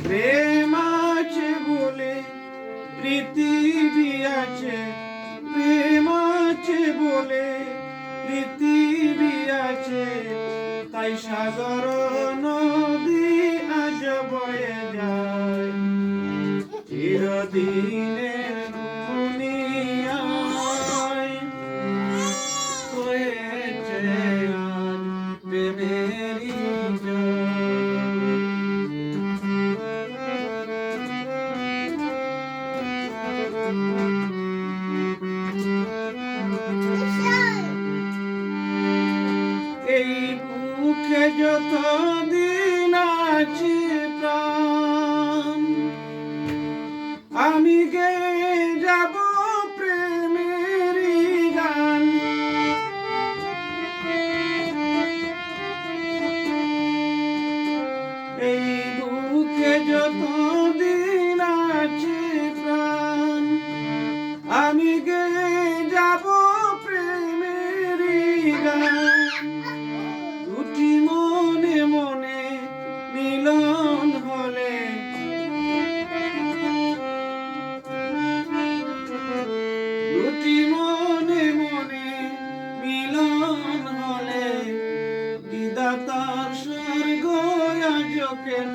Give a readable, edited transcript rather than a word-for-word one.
প্রেম আছে বলে পৃথিবী আছে, প্রেম আছে বলে পৃথিবী আছে, তাই সাগর নদী আজ বয়ে যায় চিরদিনের দুনিয়ায়। হয়েছে আজ প্রেমেরই এই বুকে যত দিন আছে প্রাণ, আমি গেয়ে যাব প্রেমেরই গান। এই বুকে যত দিন আছে প্রাণ, আমি গেয়ে যাব প্রেমেরই গান। দুটি মনে মনে মিলন হলে, দুটি মনে মনে মিলন হলে, বিধাতার স্বর্গ আজ কেন